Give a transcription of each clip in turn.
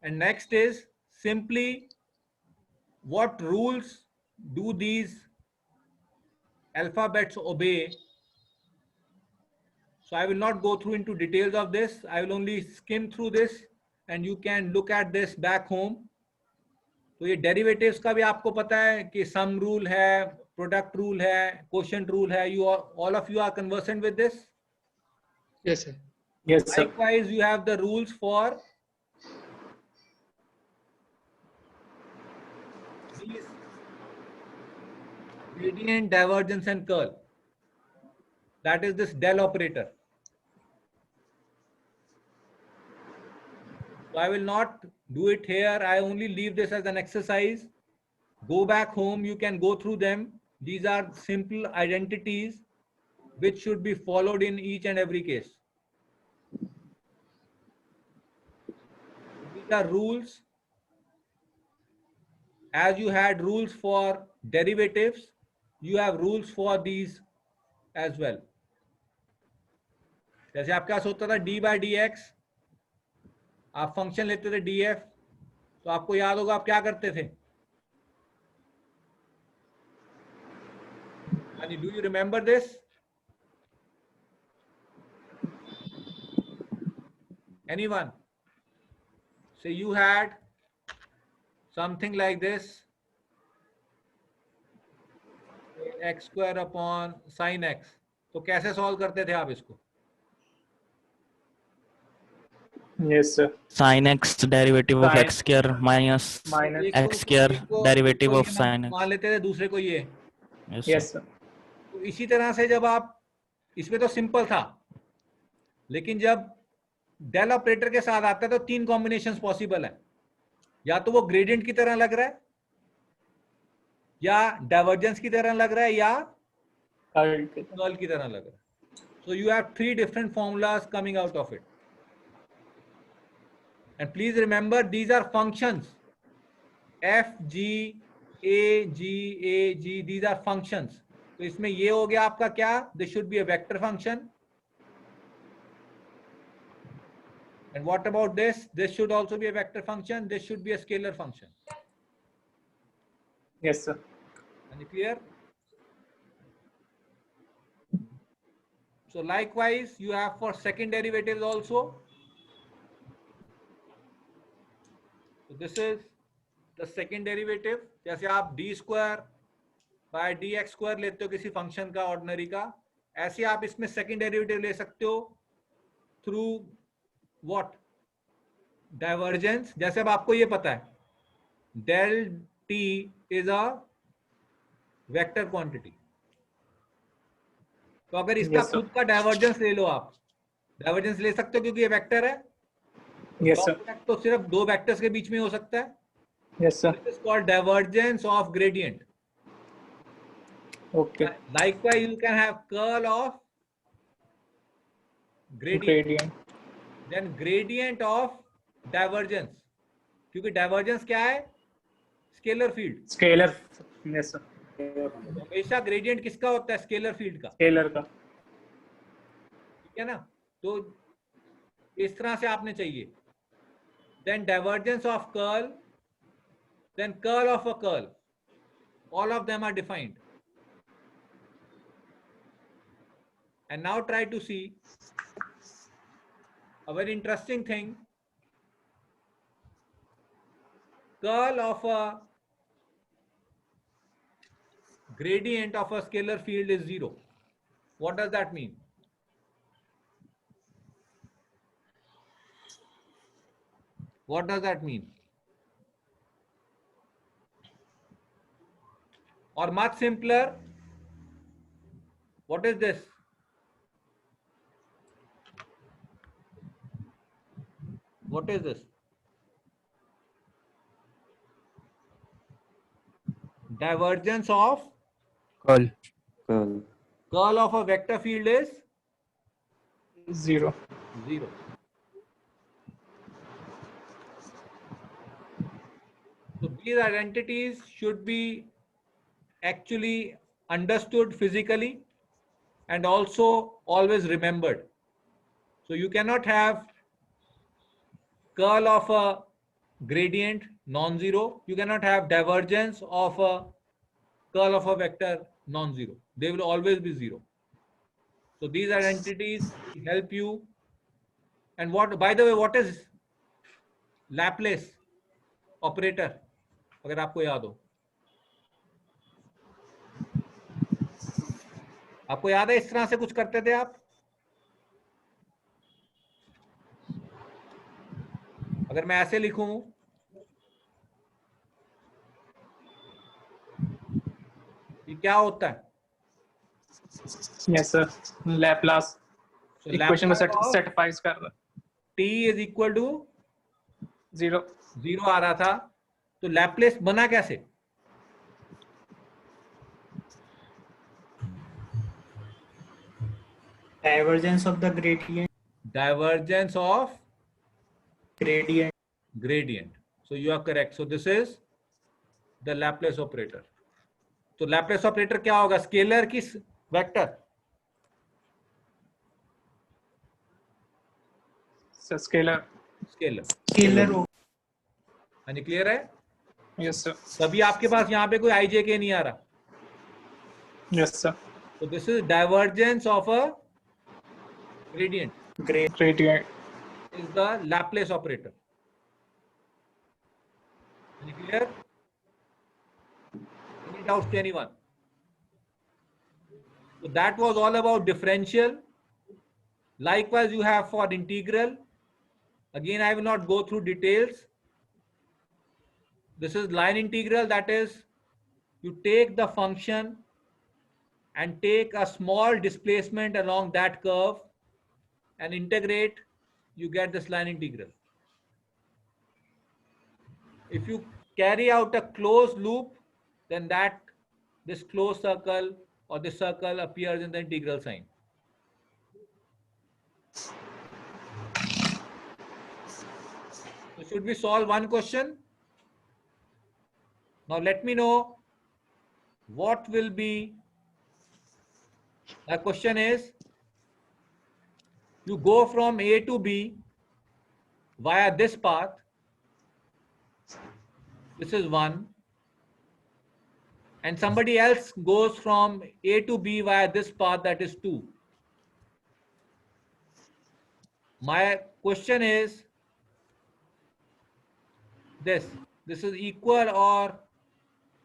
And next is simply what rules do these alphabets obey. So I will not go through into details of this. I will only skim through this and you can look at this back home. तो ये derivatives का भी आपको पता है कि sum rule है, product rule है, क्वोशिएंट रूल है. You all of you are conversant with this? Yes, sir. Yes, sir. Likewise, you have the rules for these gradient, divergence and curl. That is this del operator. So I will not do it here. I only leave this as an exercise. Go back home, you can go through them. These are simple identities which should be followed in each and every case. These are rules. As you had rules for derivatives, you have rules for these as well. जैसे आपके पास होता था d by dx, आप function लेते थे df, तो आपको याद होगा आप क्या करते थे? Do you remember this? Anyone? So you had something like this, x square upon sin x. तो कैसे सॉल्व करते थे आप इसको? Yes, sir. Sin x derivative of Sin- x square minus x square derivative of sin x. मान लेते थे, दूसरे को ये. Yes, Yes, sir. sir. तो इसी तरह से जब आप, इसमें तो सिंपल था, लेकिन जब डेल ऑपरेटर के साथ आता है तो तीन कॉम्बिनेशंस पॉसिबल है. या तो वो ग्रेडियंट की तरह लग रहा है, या डाइवर्जेंस की तरह लग रहा है, या कर्ल की तरह लग रहा है. So you have three different formulas coming out of it. And please remember, these are functions. F, G, A, G, A, G, these are functions. तो इसमें ये हो गया आपका क्या? This should be a vector function. And what about this? This should also be a vector function. This should be a scalar function. Yes, sir. Are you clear? So likewise, you have for second derivatives also. So this is the second derivative. जैसे आप d square by dx square लेते हो किसी function का ordinary का, ऐसे आप इसमें सेकंड डेरिवेटिव ले सकते हो थ्रू व्हाट? डाइवर्जेंस. जैसे अब आपको ये पता है del t is a vector quantity, तो अगर इसका Yes, sir. खुद का डाइवर्जेंस ले लो, आप डाइवर्जेंस ले सकते हो क्योंकि ये वेक्टर है. Yes, sir. Product तो सिर्फ दो वेक्टर्स के बीच में हो सकता है. Yes, sir. This is called divergence of gradient. Okay. Likewise, you can have curl of gradient. Gradient. Then gradient of divergence. क्योंकि डाइवर्जेंस क्या है? Scalar field. Scalar. Yes, sir. हमेशा ग्रेडियंट किसका होता है? स्केलर फील्ड का. Scalar का. ठीक है ना? तो इस तरह से आपने चाहिए. Then divergence of curl, then curl of a curl. All of them are defined. And now try to see a very interesting thing. Curl of a gradient of a scalar field is 0. What does that mean? What does that mean? Or much simpler, what is this? What is this? Divergence of Curl. curl of a vector field is 0. 0. So these identities should be actually understood physically and also always remembered. So you cannot have curl of a gradient non-zero. You cannot have divergence of a curl of a vector non-zero. They will always be zero. So these identities help you. And what, by the way, what is Laplace operator? अगर आपको याद हो, आपको याद है इस तरह से कुछ करते थे आप? अगर मैं ऐसे लिखूं, ये क्या होता है? Yes, sir. Laplace So equation को Laplace of satisfies कर रहा t is equal to है 0. 0 आ रहा था, तो लैपलेस बना कैसे? Divergence of the gradient. Divergence of Gradient. gradient. So you are correct. So this is the Laplace operator. तो Laplace operator क्या होगा? स्केलर की vector? So scalar. Scalar. Scalar. यानी क्लियर है? Yes, sir. तभी आपके पास यहाँ पे कोई IJK नहीं आ रहा. Yes, sir. So this is divergence of a gradient. Gradient. Is the Laplace operator. Any clear? Any doubts to anyone? So that was all about differential. Likewise, you have for integral. Again, I will not go through details. This is line integral, that is, you take the function and take a small displacement along that curve and integrate, you get this line integral. If you carry out a closed loop, then this closed circle or this circle appears in the integral sign. So should we solve one question? Now let me know what will be, the question is, you go from A to B via this path. This is 1. And somebody else goes from A to B via this path, that is 2. My question is this is equal or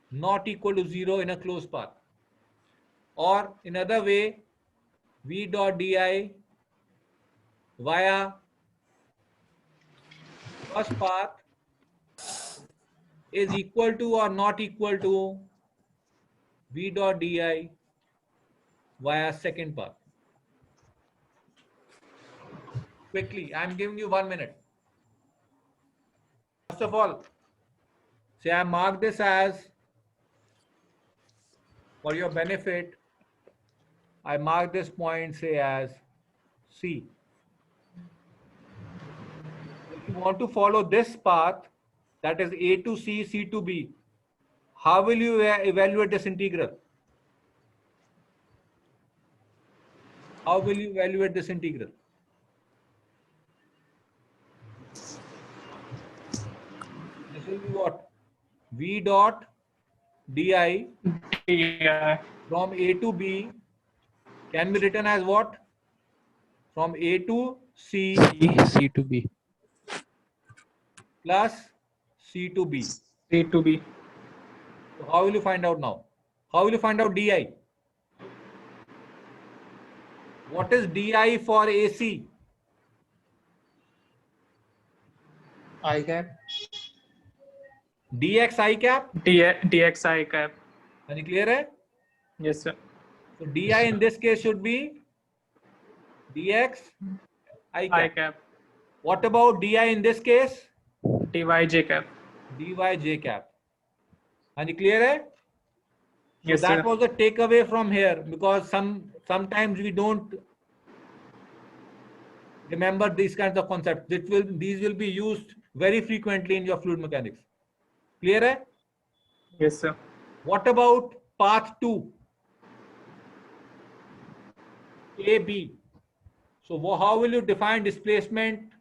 not equal to 0 in a closed path? Or in another way, V dot di via first path is equal to or not equal to V dot di via second path. Quickly, I am giving you 1 minute. First of all, say I mark this as, for your benefit, I mark this point, say, as C. If you want to follow this path, that is A to C, C to B, how will you evaluate this integral? How will you evaluate this integral? This will be what? V dot di Yeah. from A to B can be written as what? From A to C C to B. plus C to B. C to B. So how will you find out now? How will you find out di? What is di for AC? I cap. dx I cap? Dx I cap. Any clear hai? Yes, sir. So di in this case should be dx I I cap. cap. What about di in this case? Dy j cap. dy j cap. Any clear hai? So Yes, that sir. was the takeaway from here, because sometimes we don't remember these kinds of concepts. These will be used very frequently in your fluid mechanics. Clear hai? Yes, sir. What about path 2? AB. So how will you define displacement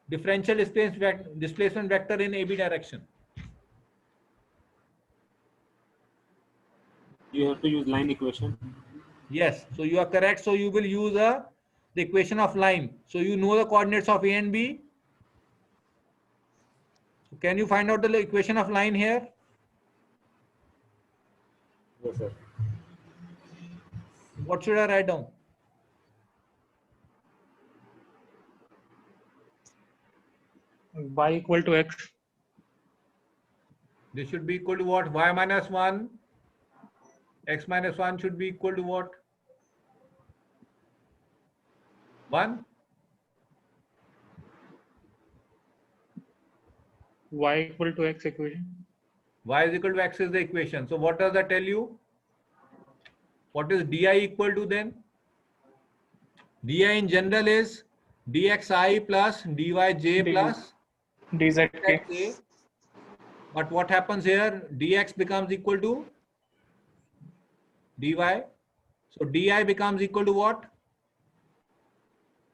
differential displacement vector in AB direction? You have to use line equation. Yes, so you are correct. So you will use the equation of line. So you know the coordinates of A and B. So can you find out the equation of line here? Yes, sir. What should I write down? Y equal to X. This should be equal to what? Y minus 1. X minus 1 should be equal to what? 1. Y equal to X equation. Y is equal to X is the equation. So what does that tell you? What is DI equal to then? DI in general is dxi plus dyj plus DZK. xk. But what happens here? Dx becomes equal to dy. So di becomes equal to what?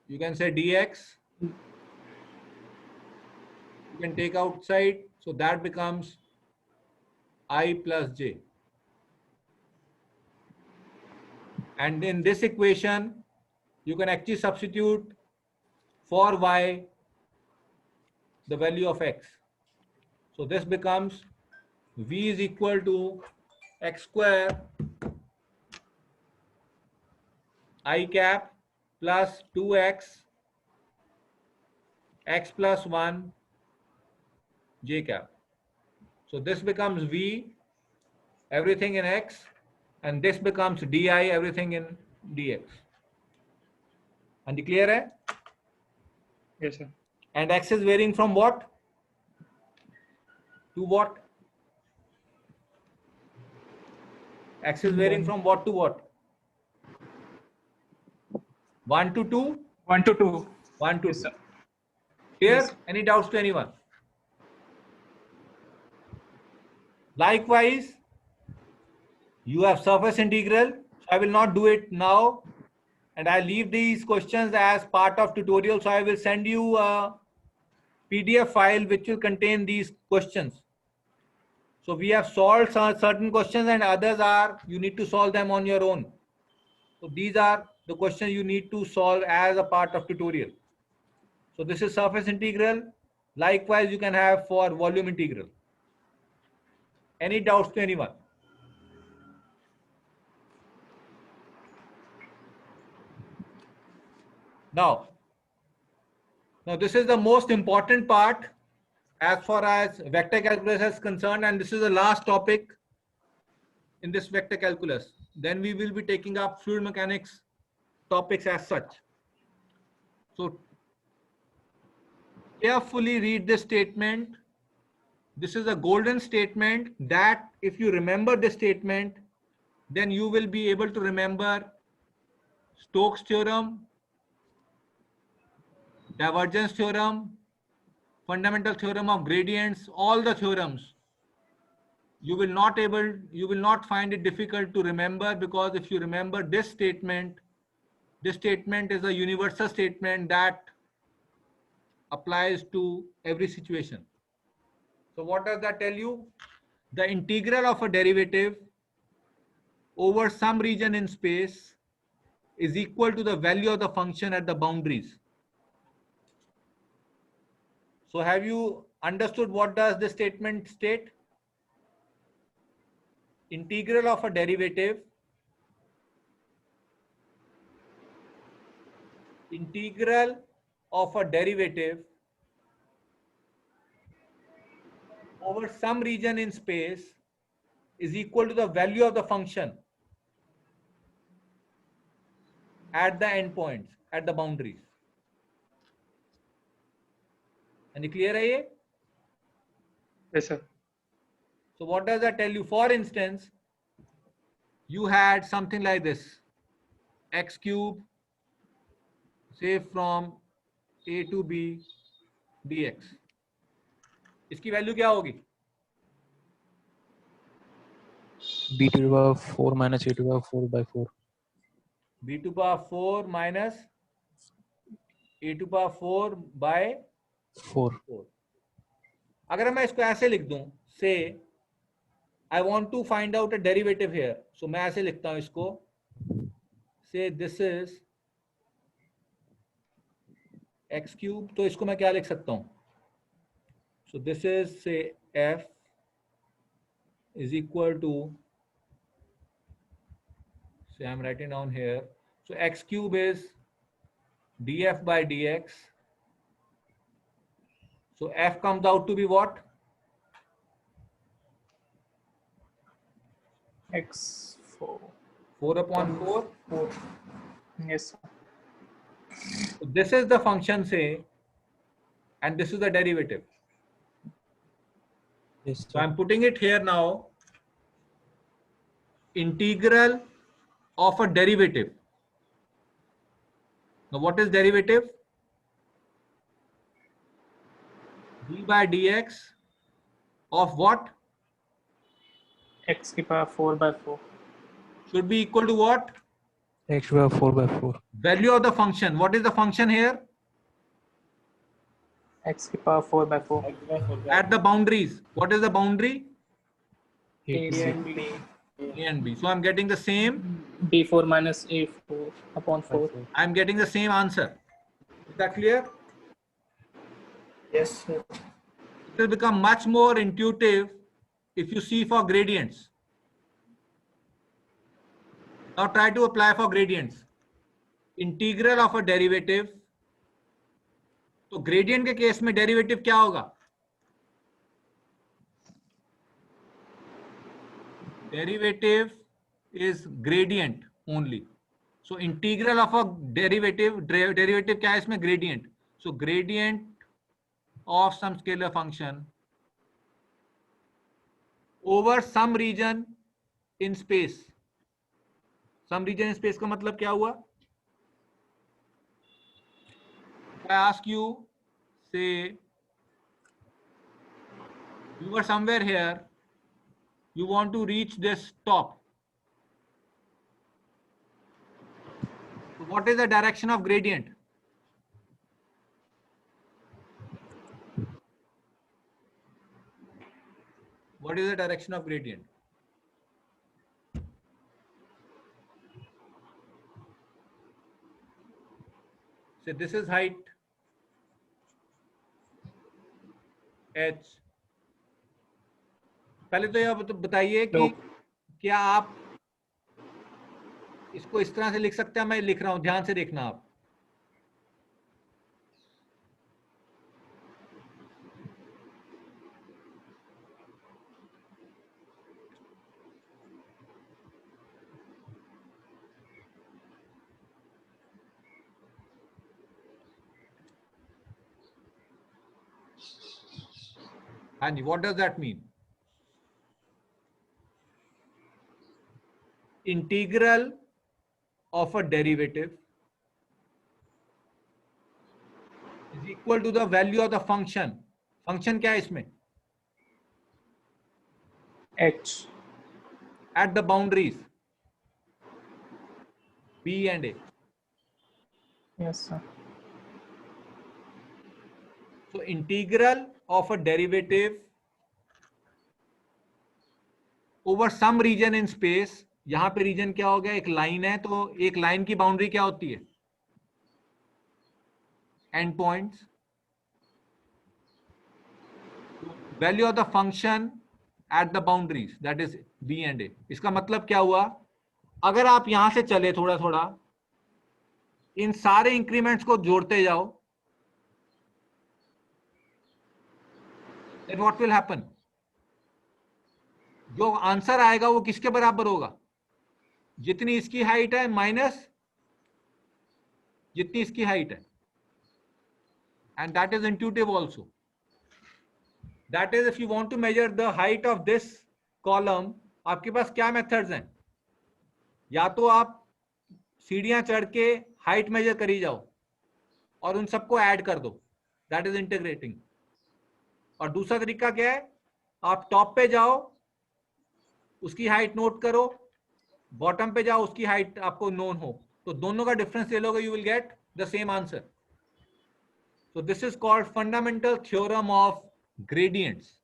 You can say dx. You can take outside. So that becomes I plus j. And in this equation, you can actually substitute for y the value of x. So this becomes v is equal to x square I cap plus 2x x plus 1 j cap. So this becomes v, everything in x, and this becomes di, everything in dx. And clear hai? Yes, sir. And x is varying from what to what? X is varying from what to what? 1 to 2? 1 to 2. 1 to Yes, 2. sir. Clear? Yes. Any doubts to anyone? Likewise, you have surface integral. So I will not do it now. And I leave these questions as part of tutorial. So I will send you a PDF file which will contain these questions. So we have solved certain questions and others are, you need to solve them on your own. So these are the questions you need to solve as a part of tutorial. So this is surface integral. Likewise, you can have for volume integral. Any doubts to anyone? Now this is the most important part as far as vector calculus is concerned, and this is the last topic in this vector calculus. Then we will be taking up fluid mechanics topics as such. So carefully read this statement. This is a golden statement that if you remember this statement, then you will be able to remember Stokes theorem, divergence theorem, fundamental theorem of gradients, all the theorems. You will not find it difficult to remember, because if you remember this statement is a universal statement that applies to every situation. So what does that tell you? The integral of a derivative over some region in space is equal to the value of the function at the boundaries. So have you understood what does this statement state? Integral of a derivative over some region in space is equal to the value of the function at the endpoints, at the boundaries. Any clear hai ye? Yes, sir. So what does that tell you? For instance, you had something like this, x cube, say from a to b dx. इसकी value क्या होगी? b to the power 4 minus a to the power 4 by 4. b to the power 4 minus a to the power 4 by 4. 4. अगर मैं इसको ऐसे लिख दूं, से I want to find out a derivative here, so मैं ऐसे लिखता हूं इसको, say this is x cube, तो इसको मैं क्या लिख सकता हूं, so this is say f is equal to, say I'm writing down here, so x cube is df by dx, so f comes out to be what? X4. 4 upon 4. 4. Yes, sir. So this is the function, say, and this is the derivative. Yes, So I'm putting it here now. Integral of a derivative. Now what is derivative? d by dx of what? X की power 4 by 4. Should be equal to what? X by 4 by 4. Value of the function. What is the function here? X की power 4 by 4. At the boundaries. What is the boundary? A and B. A and B. So I'm getting the same. B4 minus A4 upon 4. I'm getting the same answer. Is that clear? Yes, sir. It will become much more intuitive if you see for gradients. Now try to apply for gradients. Integral of a derivative. तो gradient के case में derivative क्या होगा? Derivative is gradient only. So integral of a derivative क्या है इसमें? Gradient. So gradient of some scalar function over some region in space. Some region in space का मतलब क्या हुआ? If I ask you, say you are somewhere here, you want to reach this top. So what is the direction of gradient? What is the direction of gradient? Say this is height h. पहले तो यह बताइए कि क्या आप इसको इस तरह से लिख सकते हैं? मैं लिख रहा हूं, ध्यान से देखना आप. हाँ जी, what does that mean? Integral of a derivative is equal to the value of the function. Function क्या है इसमें? H. At the boundaries B and A. Yes, sir. So integral of a derivative over some region in space. यहां पे region क्या हो गया? एक line है, तो एक लाइन की बाउंड्री क्या होती है? End points. Value of the function at the boundaries, that is B and A. इसका मतलब क्या हुआ? अगर आप यहां से चले थोड़ा थोड़ा, इन सारे इंक्रीमेंट्स को जोड़ते जाओ, then what will happen? जो आंसर आएगा वो किसके बराबर होगा? जितनी इसकी हाइट है माइनस जितनी इसकी हाइट है. And that is intuitive also. That is if you want to measure the height of this column, आपके पास क्या मेथड्स हैं? या तो आप सीढ़ियां चढ़ के हाइट मेजर करी जाओ और उन सबको ऐड कर दो, दैट इज इंटीग्रेटिंग. और दूसरा तरीका क्या है? आप टॉप पे जाओ, उसकी हाइट नोट करो, बॉटम पे जाओ, उसकी हाइट आपको नोन हो, तो दोनों का डिफरेंस ले लोगे, you will get the same answer. So this is called fundamental theorem of gradients.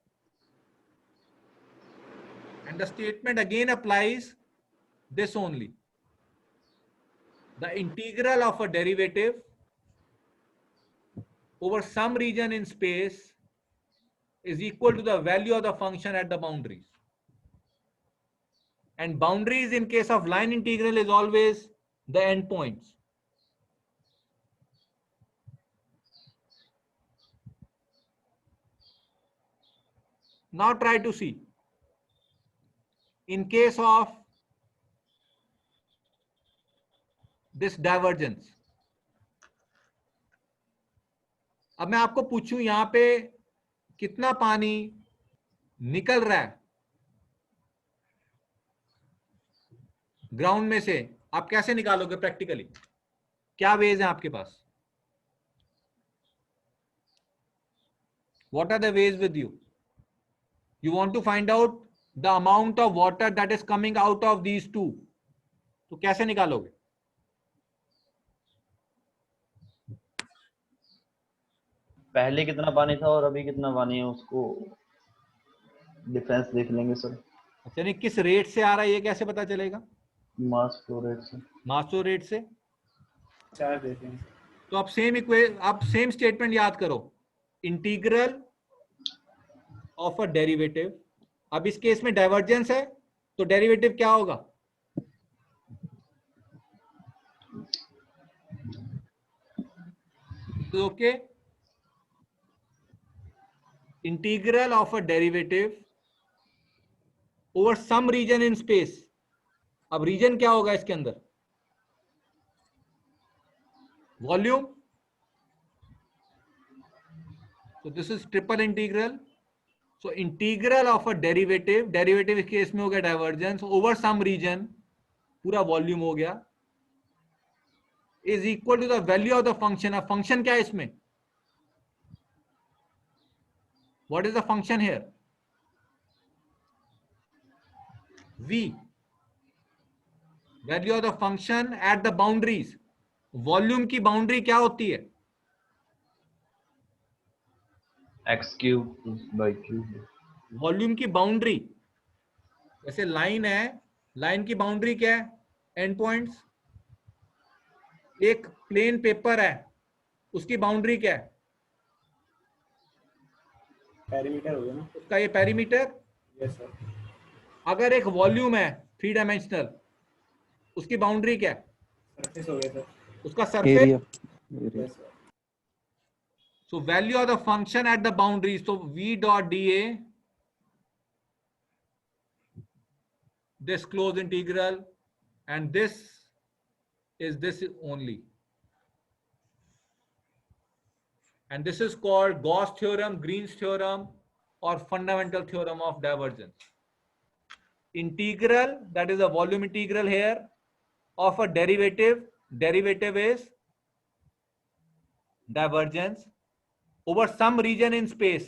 And the statement again applies this only. The integral of a derivative over some region in space is equal to the value of the function at the boundaries. And boundaries in case of line integral is always the endpoints. Now try to see. In case of this divergence, अब मैं आपको पूछूं यहां पे कितना पानी निकल रहा है ग्राउंड में से, आप कैसे निकालोगे प्रैक्टिकली? क्या वेज है आपके पास? What are the ways with you? You want to find out the amount of water that is coming out of these two. तो कैसे निकालोगे? पहले कितना पानी था और अभी कितना पानी है उसको डिफरेंस देख लेंगे सर। अच्छा, नहीं किस रेट से आ रहा है ये कैसे पता चलेगा? मास फ्लो रेट से। मास फ्लो रेट से। चार देते हैं। तो आप सेम स्टेटमेंट याद करो, इंटीग्रल ऑफ अ डेरिवेटिव। अब इस केस में डाइवर्जेंस है तो डेरिवेटिव क्या होगा? तो okay, integral of a derivative over some region in space. अब रीजन क्या होगा इसके अंदर? Volume. So this is triple integral. So integral of a derivative, derivative इस केस में हो गया डाइवर्जेंस ओवर सम रीजन, पूरा वॉल्यूम हो गया, is equal to the value of the function. अब फंक्शन क्या है इसमें? What is the function here? v, value of the function at the boundaries. Volume की बाउंड्री क्या होती है? x cube by cube. Volume की बाउंड्री, जैसे लाइन है, लाइन की बाउंड्री क्या है? End points. एक प्लेन पेपर है, उसकी बाउंड्री क्या है? पेरीमीटर हो गया ना? उसका ये पेरीमीटर। Yes sir. अगर एक वॉल्यूम है 3 डायमेंशनल, उसकी बाउंड्री क्या है? सरफेस हो गया सर। उसका surface. Yes sir. So value of the function at the boundary, so v dot dA, this closed integral, and this is only, and this is called Gauss theorem, Green's theorem, or fundamental theorem of divergence. Integral, that is a volume integral here of a derivative. Derivative is divergence over some region in space.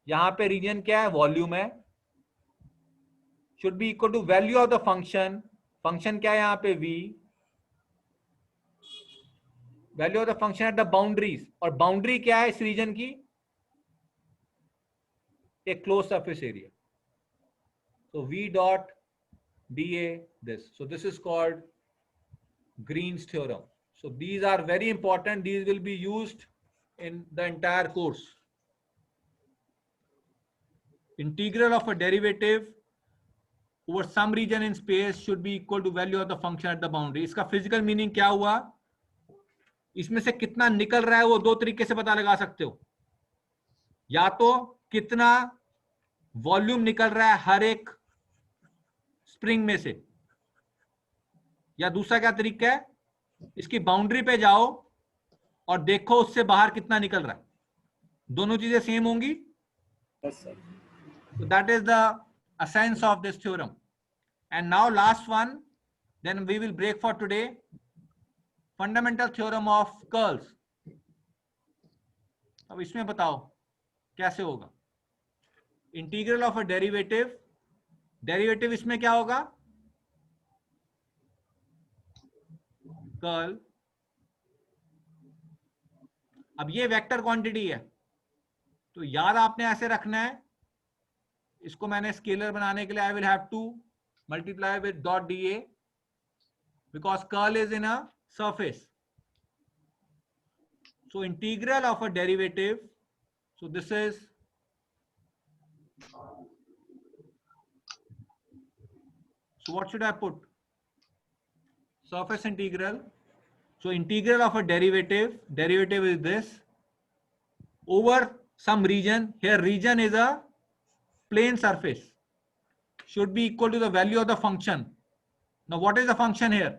यहां पे region क्या है? Volume है। Should be equal to value of the function. Function क्या है यहां पे? v, value of the function at the boundaries. और बाउंड्री क्या है इस रीजन की? एक closed surface area. So v dot dA this. So this is called Green's theorem. So these are very important. These will be used in the entire course. Integral of a derivative over some region in space should be equal to value of the function at the boundary. इसका physical meaning क्या हुआ? इसमें से कितना निकल रहा है वो दो तरीके से पता लगा सकते हो। या तो कितना वॉल्यूम निकल रहा है हर एक स्प्रिंग में से, या दूसरा क्या तरीका है? इसकी बाउंड्री पे जाओ और देखो उससे बाहर कितना निकल रहा है। दोनों चीजें सेम होंगी। Yes sir. So that is the essence of this theorem. And now last one, then we will break for today. Fundamental theorem of curls. अब इसमें बताओ कैसे होगा? Integral of a derivative, derivative इसमें क्या होगा? कर्ल अब ये वेक्टर क्वांटिटी है, तो याद आपने ऐसे रखना है, इसको मैंने स्केलर बनाने के लिए I will have to multiply with dot D A because curl is in a surface. So integral of a derivative, so this is so what should I put? Surface integral. So integral of a derivative is this over some region. Here region is a plane surface, should be equal to the value of the function. Now what is the function here?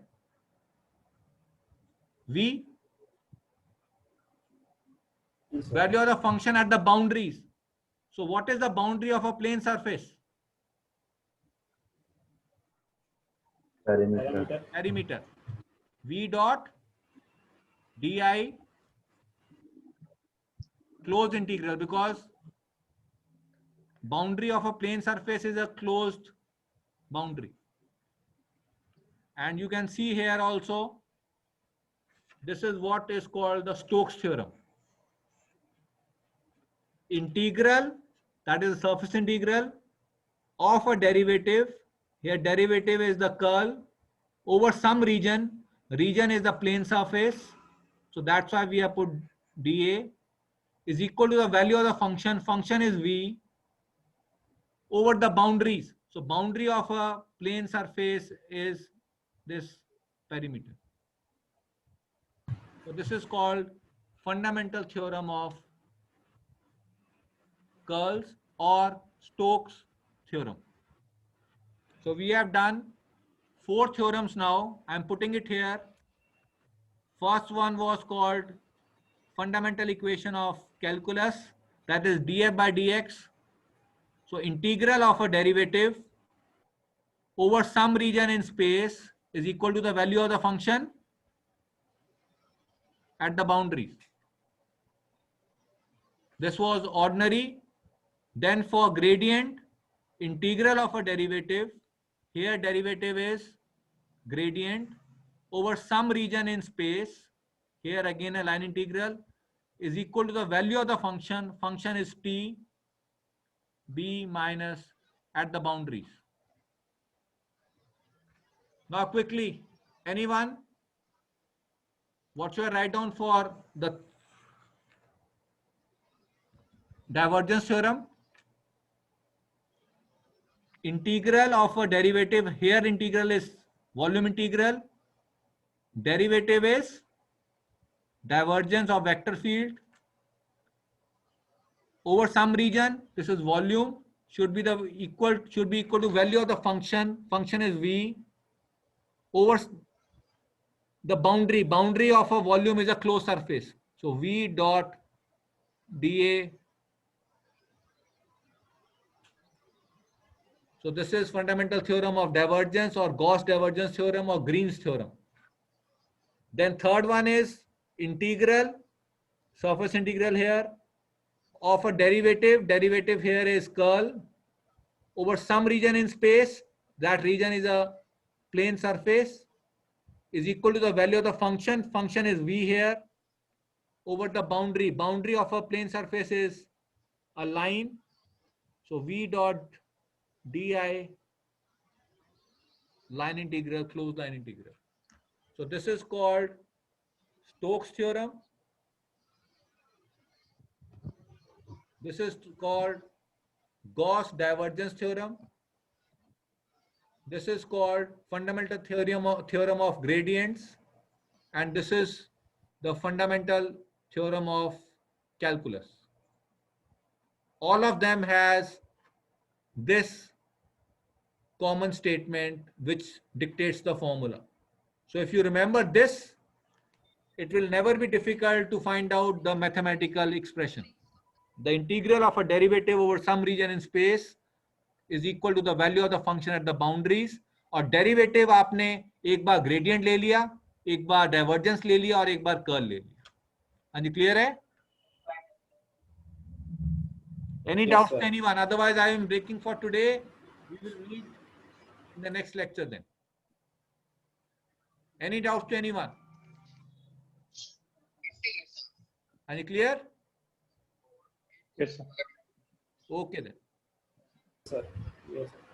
V, value of the function at the boundaries. So what is the boundary of a plane surface? Perimeter. Perimeter. V dot di closed integral, because boundary of a plane surface is a closed boundary. And you can see here also, this is what is called the Stokes theorem. Integral, that is the surface integral of a derivative. Here derivative is the curl over some region. Region is the plane surface. So that's why we have put dA is equal to the value of the function. Function is V over the boundaries. So boundary of a plane surface is this perimeter. So this is called fundamental theorem of curls or Stokes theorem. So we have done 4 theorems now. I'm putting it here. First one was called fundamental equation of calculus, that is df by dx. So integral of a derivative over some region in space is equal to the value of the function at the boundaries. This was ordinary. Then for gradient, integral of a derivative, here derivative is gradient over some region in space, here again a line integral, is equal to the value of the function. Function is t, b minus at the boundaries. Now quickly, anyone? What should I write down for the divergence theorem? Integral of a derivative, here integral is volume integral, derivative is divergence of vector field over some region. This is volume, should be equal to value of the function. Function is V over the boundary. Boundary of a volume is a closed surface. So V dot dA. So this is fundamental theorem of divergence or Gauss divergence theorem or Green's theorem. Then third one is integral, surface integral here of a derivative. Derivative here is curl over some region in space. That region is a plane surface, is equal to the value of the function. Function is V here over the boundary. Boundary of a plane surface is a line. So V dot di line integral, closed line integral. So this is called Stokes theorem. This is called Gauss divergence theorem. This is called fundamental theorem of gradients. And this is the fundamental theorem of calculus. All of them has this common statement which dictates the formula. So if you remember this, it will never be difficult to find out the mathematical expression. The integral of a derivative over some region in space is equal to the value of the function at the boundaries. और derivative आपने एक बार gradient ले लिया, एक बार divergence ले लिया और एक बार कर्ल ले लिया. हाँ जी, क्लियर है? Any doubts to anyone? Otherwise, I am breaking for today. We will meet in the next lecture then. Any doubts to anyone? Are you clear? Yes, sir. Okay then. Sir. Yes, sir.